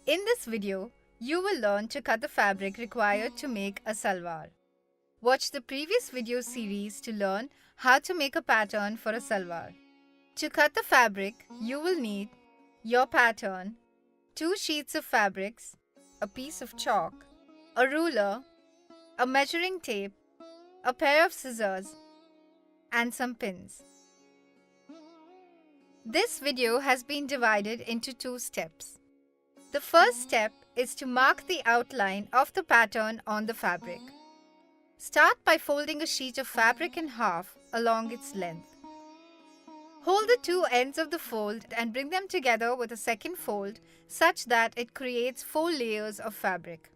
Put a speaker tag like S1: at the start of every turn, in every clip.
S1: In this video, you will learn to cut the fabric required to make a salwar. Watch the previous video series to learn how to make a pattern for a salwar. To cut the fabric, you will need your pattern, 2 sheets of fabrics, a piece of chalk, a ruler, a measuring tape, a pair of scissors, and some pins. This video has been divided into 2 steps. The first step is to mark the outline of the pattern on the fabric. Start by folding a sheet of fabric in half along its length. Hold the 2 ends of the fold and bring them together with a second fold such that it creates 4 layers of fabric.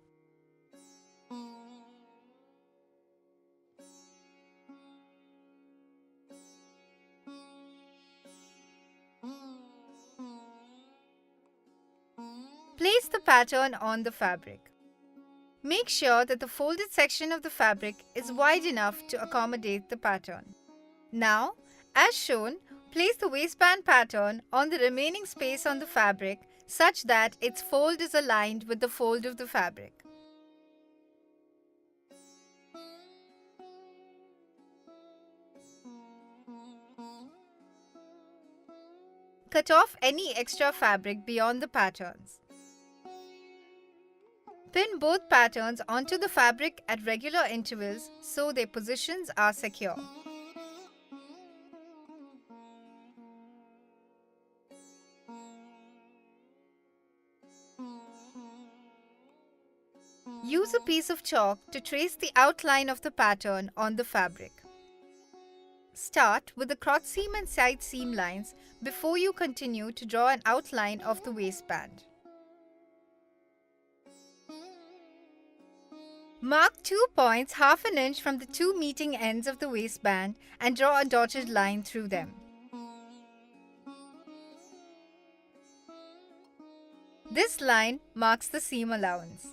S1: Place the pattern on the fabric. Make sure that the folded section of the fabric is wide enough to accommodate the pattern. Now, as shown, place the waistband pattern on the remaining space on the fabric such that its fold is aligned with the fold of the fabric. Cut off any extra fabric beyond the patterns. Pin both patterns onto the fabric at regular intervals so their positions are secure. Use a piece of chalk to trace the outline of the pattern on the fabric. Start with the crotch seam and side seam lines before you continue to draw an outline of the waistband. Mark 2 points half an inch from the 2 meeting ends of the waistband and draw a dotted line through them. This line marks the seam allowance.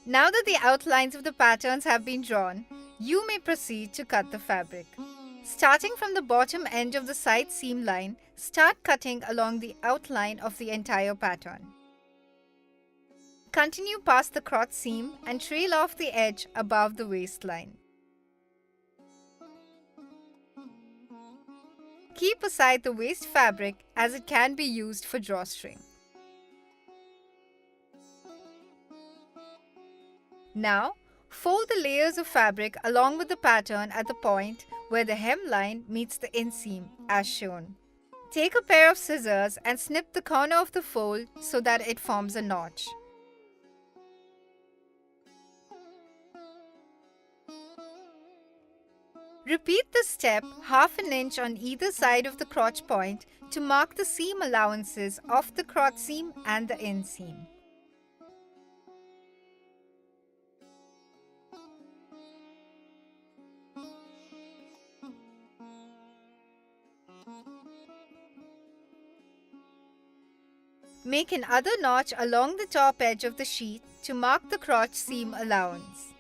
S1: Now that the outlines of the patterns have been drawn, you may proceed to cut the fabric. Starting from the bottom end of the side seam line, start cutting along the outline of the entire pattern. Continue past the crotch seam and trail off the edge above the waistline. Keep aside the waist fabric as it can be used for drawstring. Now, fold the layers of fabric along with the pattern at the point where the hemline meets the inseam, as shown. Take a pair of scissors and snip the corner of the fold so that it forms a notch. Repeat this step half an inch on either side of the crotch point to mark the seam allowances of the crotch seam and the inseam. Make another notch along the top edge of the sheet to mark the crotch seam allowance.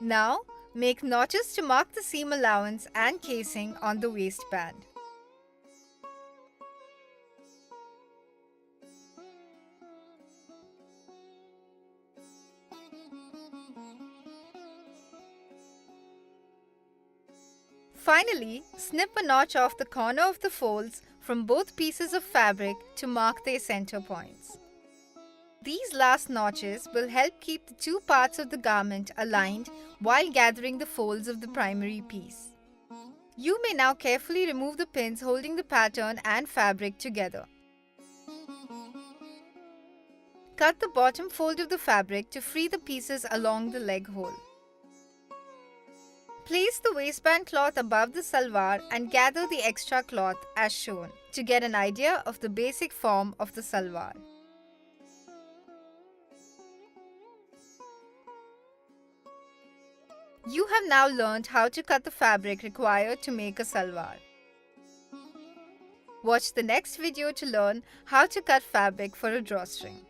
S1: Now, make notches to mark the seam allowance and casing on the waistband. Finally, snip a notch off the corner of the folds from both pieces of fabric to mark their center points. These last notches will help keep the 2 parts of the garment aligned while gathering the folds of the primary piece. You may now carefully remove the pins holding the pattern and fabric together. Cut the bottom fold of the fabric to free the pieces along the leg hole. Place the waistband cloth above the salwar and gather the extra cloth as shown to get an idea of the basic form of the salwar. You have now learned how to cut the fabric required to make a salwar. Watch the next video to learn how to cut fabric for a drawstring.